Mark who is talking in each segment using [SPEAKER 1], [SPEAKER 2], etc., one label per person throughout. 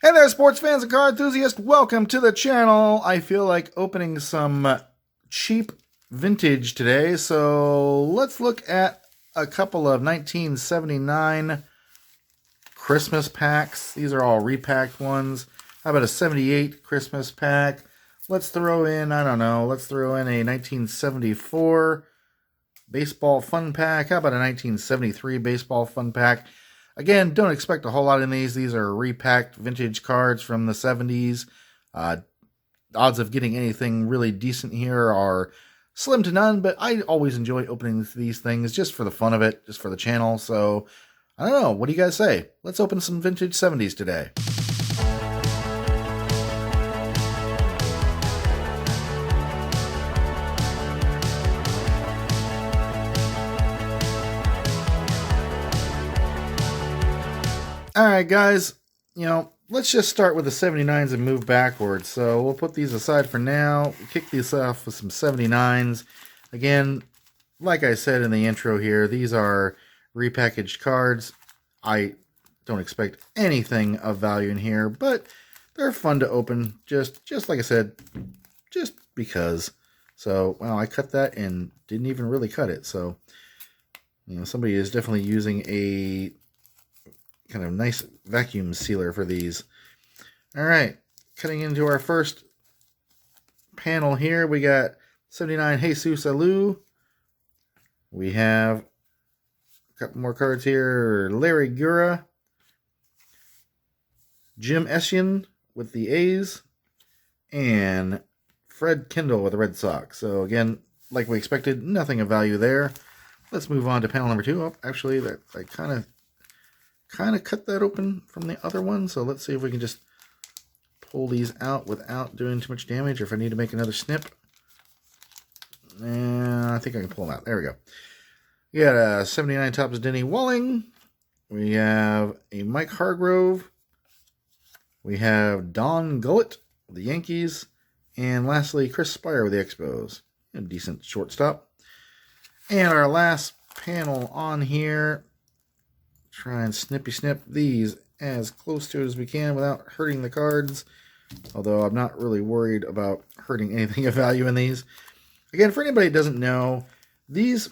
[SPEAKER 1] Hey there, sports fans and car enthusiasts. Welcome to the channel. I feel like opening some cheap vintage today, so let's look at a couple of 1979 Christmas packs. These are all repacked ones. How about a 78 Christmas pack? Let's throw in, let's throw in a 1974 baseball fun pack. How about a 1973 baseball fun pack? Again, don't expect a whole lot in these. These are repacked vintage cards from the 70s. Odds of getting anything really decent here are slim to none, but I always enjoy opening these things just for the fun of it, just for the channel. So, I don't know. What do you guys say? Let's open some vintage 70s today. Alright guys, let's just start with the 79s and move backwards. So we'll put these aside for now. We'll kick these off with some 79s. Again, like I said in the intro here, these are repackaged cards. I don't expect anything of value in here, but they're fun to open, just like I said, just because. So, well, I cut that and didn't even really cut it. So, somebody is definitely using a kind of nice vacuum sealer for these. All right, cutting into our first panel here, we got 79 Jesus Alou. We have a couple more cards here. Larry Gura, Jim Ession with the A's, and Fred Kendall with the Red Sox. So again, like we expected, nothing of value there. Let's move on to panel number 2. Oh, actually, I kind of cut that open from the other one, so let's see if we can just pull these out without doing too much damage, or if I need to make another snip. And I think I can pull them out. There we go. We got a 79 Topps Denny Walling. We have a Mike Hargrove. We have Don Gullett with the Yankees. And lastly, Chris Spire with the Expos. A decent shortstop. And our last panel on here, try and snippy snip these as close to it as we can without hurting the cards. Although I'm not really worried about hurting anything of value in these. Again, for anybody who doesn't know, these,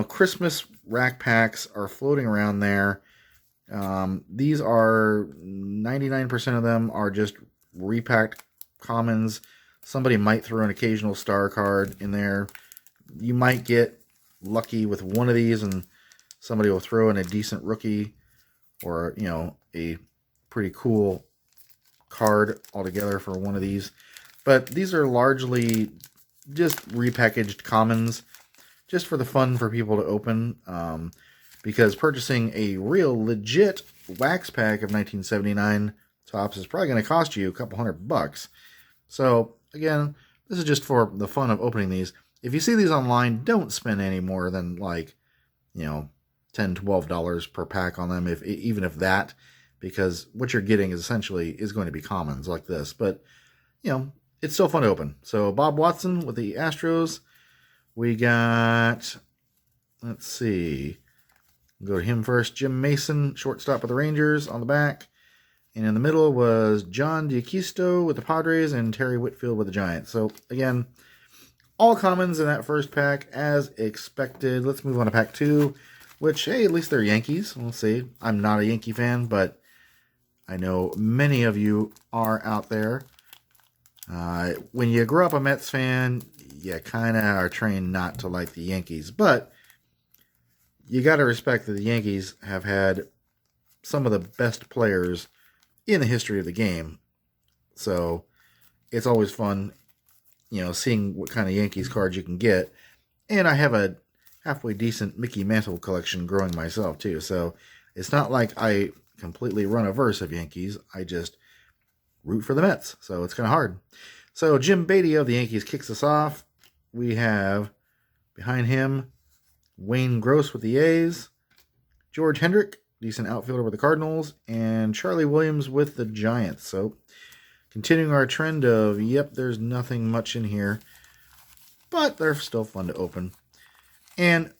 [SPEAKER 1] Christmas rack packs are floating around there. These are 99% of them are just repacked commons. Somebody might throw an occasional star card in there. You might get lucky with one of these and somebody will throw in a decent rookie or, a pretty cool card altogether for one of these. But these are largely just repackaged commons, just for the fun for people to open. Because purchasing a real legit wax pack of 1979 Topps is probably going to cost you a couple $100. So, again, this is just for the fun of opening these. If you see these online, don't spend any more than $10, $12 per pack on them, even if that, because what you're getting is going to be commons like this. But, it's still fun to open. So Bob Watson with the Astros. We got, let's see, go to him first. Jim Mason, shortstop with the Rangers on the back. And in the middle was John DeAquisto with the Padres and Terry Whitfield with the Giants. So, again, all commons in that first pack as expected. Let's move on to pack 2. Which, hey, at least they're Yankees. We'll see. I'm not a Yankee fan, but I know many of you are out there. When you grow up a Mets fan, you kind of are trained not to like the Yankees. But you got to respect that the Yankees have had some of the best players in the history of the game. So it's always fun, seeing what kind of Yankees cards you can get. And I have a halfway decent Mickey Mantle collection growing myself too, so it's not like I completely run averse of Yankees. I just root for the Mets, so it's kind of hard. So Jim Beatty of the Yankees kicks us off. We have behind him Wayne Gross with the A's, George Hendrick, decent outfielder with the Cardinals, and Charlie Williams with the Giants. So continuing our trend of, there's nothing much in here, but they're still fun to open. And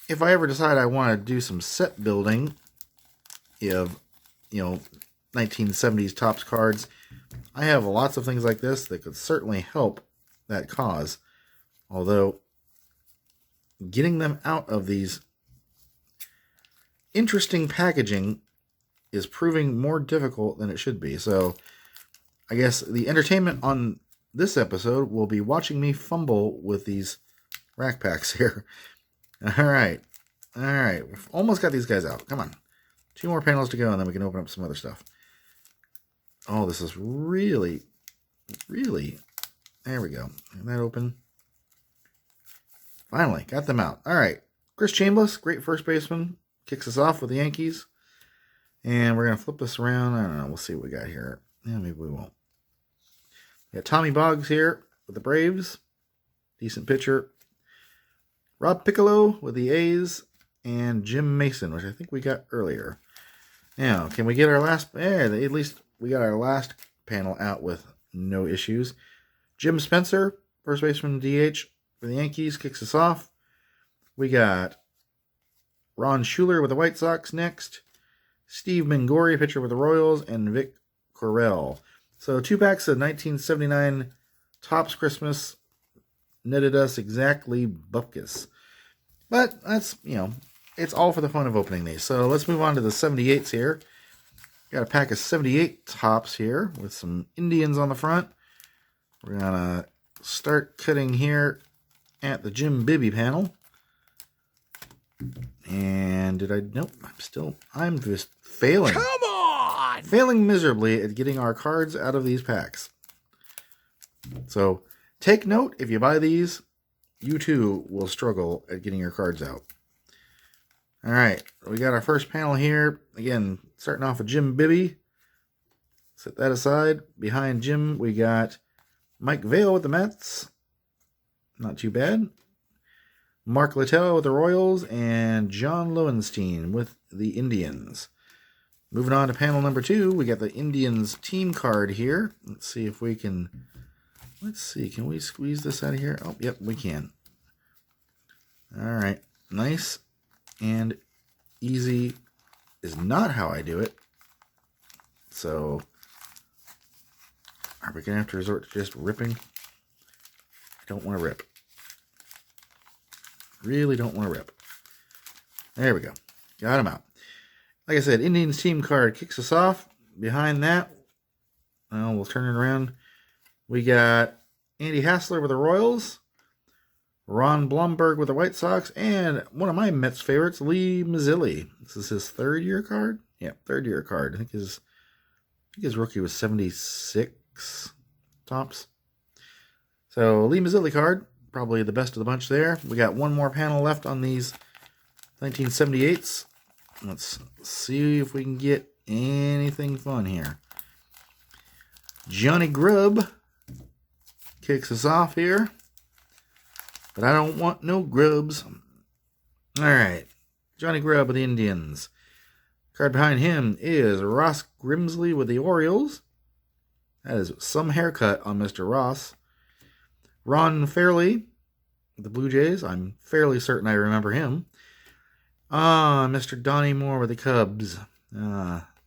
[SPEAKER 1] if I ever decide I want to do some set building, if 1970s Topps cards. I have lots of things like this that could certainly help that cause. Although, getting them out of these interesting packaging is proving more difficult than it should be. So, I guess the entertainment on this episode will be watching me fumble with these rack packs here. All right. We've almost got these guys out. Come on. 2 more panels to go, and then we can open up some other stuff. Oh, this is really... There we go. Get that open. Finally, got them out. All right. Chris Chambliss, great first baseman. Kicks us off with the Yankees. And we're going to flip this around. I don't know. We'll see what we got here. Yeah, maybe we won't. We got Tommy Boggs here with the Braves. Decent pitcher. Rob Piccolo with the A's. And Jim Mason, which I think we got earlier. Now, can we get our last... at least we got our last panel out with no issues. Jim Spencer, first baseman DH for the Yankees, kicks us off. We got Ron Schuler with the White Sox next. Steve Mingori, pitcher with the Royals. And Vic Correll. So 2 packs of 1979 Topps Christmas netted us exactly bupkis. But that's, it's all for the fun of opening these. So let's move on to the 78s here. Got a pack of 78 Topps here with some Indians on the front. We're going to start cutting here at the Jim Bibby panel. And nope, I'm just failing.
[SPEAKER 2] Come on!
[SPEAKER 1] Failing miserably at getting our cards out of these packs. So take note, if you buy these, you too will struggle at getting your cards out. All right, we got our first panel here. Again, starting off with Jim Bibby. Set that aside. Behind Jim, we got Mike Vail with the Mets. Not too bad. Mark Littell with the Royals. And John Lowenstein with the Indians. Moving on to panel number 2, we got the Indians team card here. Let's see if we can... can we squeeze this out of here? Oh, yep, we can. All right, nice and easy is not how I do it. So, are we going to have to resort to just ripping? I don't want to rip. Really don't want to rip. There we go. Got him out. Like I said, Indians team card kicks us off. Behind that, we'll turn it around. We got Andy Hassler with the Royals. Ron Blomberg with the White Sox, and one of my Mets favorites, Lee Mazzilli. This is his 3rd year card? Yeah, 3rd year card. I think his rookie was 76 Topps. So, Lee Mazzilli card, probably the best of the bunch there. We got one more panel left on these 1978s. Let's see if we can get anything fun here. Johnny Grubb kicks us off here. But I don't want no grubs. All right. Johnny Grubb with the Indians. Card behind him is Ross Grimsley with the Orioles. That is some haircut on Mr. Ross. Ron Fairley with the Blue Jays. I'm fairly certain I remember him. Mr. Donnie Moore with the Cubs.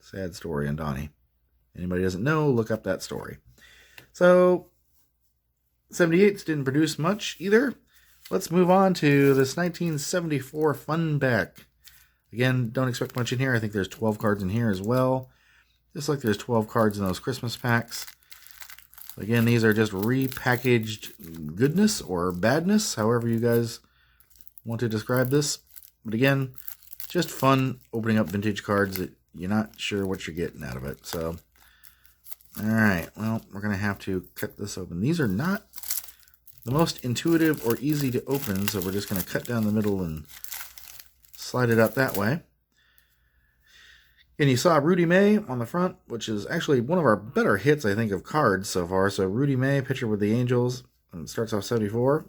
[SPEAKER 1] Sad story on Donnie. Anybody doesn't know, look up that story. So, 78s didn't produce much either. Let's move on to this 1974 fun pack. Again, don't expect much in here. I think there's 12 cards in here as well. Just like there's 12 cards in those Christmas packs. Again, these are just repackaged goodness or badness, however you guys want to describe this. But again, just fun opening up vintage cards that you're not sure what you're getting out of it. So, all right. Well, we're going to have to cut this open. These are not the most intuitive or easy to open, so we're just going to cut down the middle and slide it out that way. And you saw Rudy May on the front, which is actually one of our better hits, I think, of cards so far. So Rudy May, pitcher with the Angels, and it starts off 74.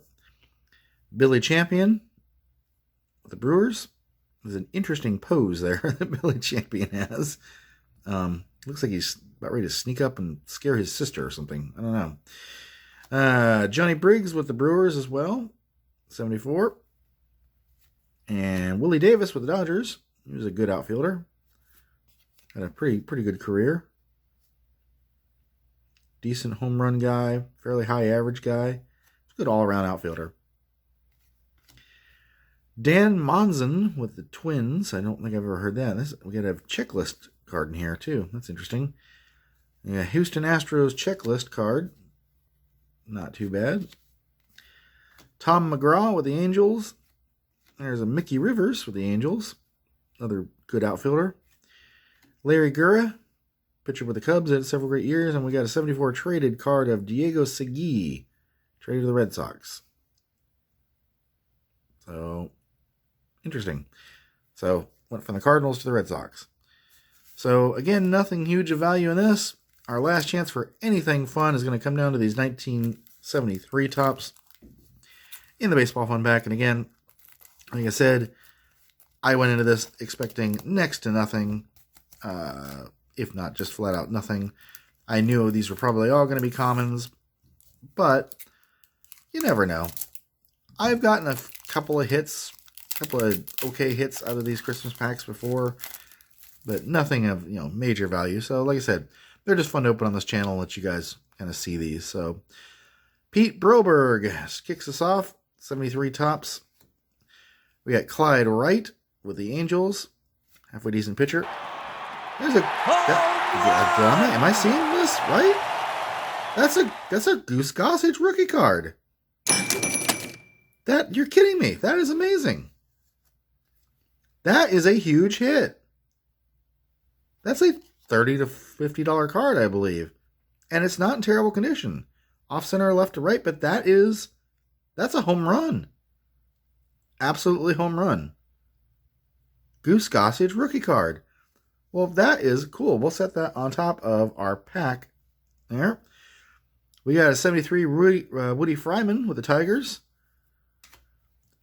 [SPEAKER 1] Billy Champion with the Brewers. There's an interesting pose there that Billy Champion has. Looks like he's about ready to sneak up and scare his sister or something. I don't know. Johnny Briggs with the Brewers as well, 74. And Willie Davis with the Dodgers. He was a good outfielder. Had a pretty good career. Decent home run guy, fairly high average guy. Good all-around outfielder. Dan Monson with the Twins. I don't think I've ever heard that. We got a checklist card in here, too. That's interesting. Yeah, Houston Astros checklist card. Not too bad. Tom McGraw with the Angels. There's a Mickey Rivers with the Angels. Another good outfielder. Larry Gurra, pitcher with the Cubs, had several great years. And we got a 74 traded card of Diego Segui, traded to the Red Sox. So, interesting. So, went from the Cardinals to the Red Sox. So, again, nothing huge of value in this. Our last chance for anything fun is going to come down to these 1973 tops in the Baseball Fun Pack. And again, like I said, I went into this expecting next to nothing, if not just flat out nothing. I knew these were probably all going to be commons, but you never know. I've gotten a couple of okay hits out of these Christmas packs before, but nothing of major value. So like I said, they're just fun to open on this channel and let you guys kind of see these. So Pete Broberg kicks us off, 73 tops. We got Clyde Wright with the Angels, halfway decent pitcher. There's am I seeing this right? That's a Goose Gossage rookie card. You're kidding me. That is amazing. That is a huge hit. That's a $30 to $50 card, I believe. And it's not in terrible condition. Off center, left to right, but that's a home run. Absolutely home run. Goose Gossage rookie card. Well, that is cool. We'll set that on top of our pack there. We got a 73 Woody Fryman with the Tigers.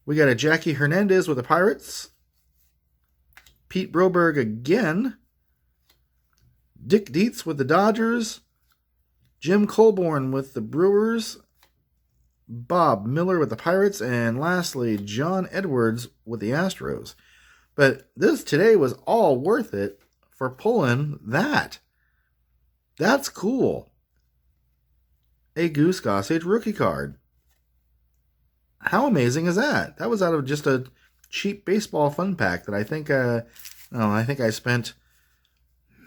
[SPEAKER 1] We got a Jackie Hernandez with the Pirates. Pete Broberg again. Dick Dietz with the Dodgers. Jim Colborn with the Brewers. Bob Miller with the Pirates. And lastly, John Edwards with the Astros. But this today was all worth it for pulling that. That's cool. A Goose Gossage rookie card. How amazing is that? That was out of just a cheap baseball fun pack that I think I spent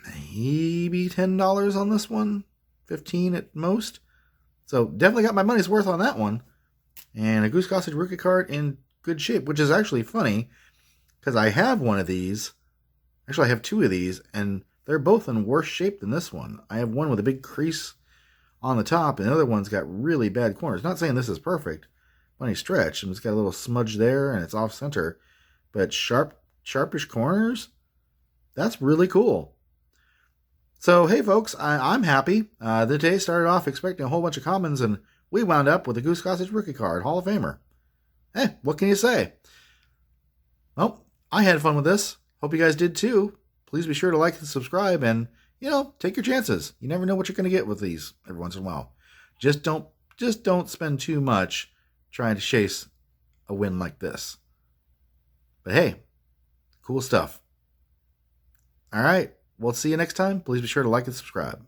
[SPEAKER 1] maybe $10 on this one, $15 at most. So definitely got my money's worth on that one. And a Goose Gossage rookie card in good shape, which is actually funny because I have one of these. Actually, I have two of these, and they're both in worse shape than this one. I have one with a big crease on the top, and the other one's got really bad corners. Not saying this is perfect by any stretch. It's got a little smudge there, and it's off center. But sharpish corners, that's really cool. So, hey, folks, I'm happy. The day started off expecting a whole bunch of commons, and we wound up with a Goose Gossage rookie card, Hall of Famer. Hey, what can you say? Well, I had fun with this. Hope you guys did too. Please be sure to like and subscribe, and take your chances. You never know what you're going to get with these every once in a while. Just don't spend too much trying to chase a win like this. But hey, cool stuff. All right, we'll see you next time. Please be sure to like and subscribe.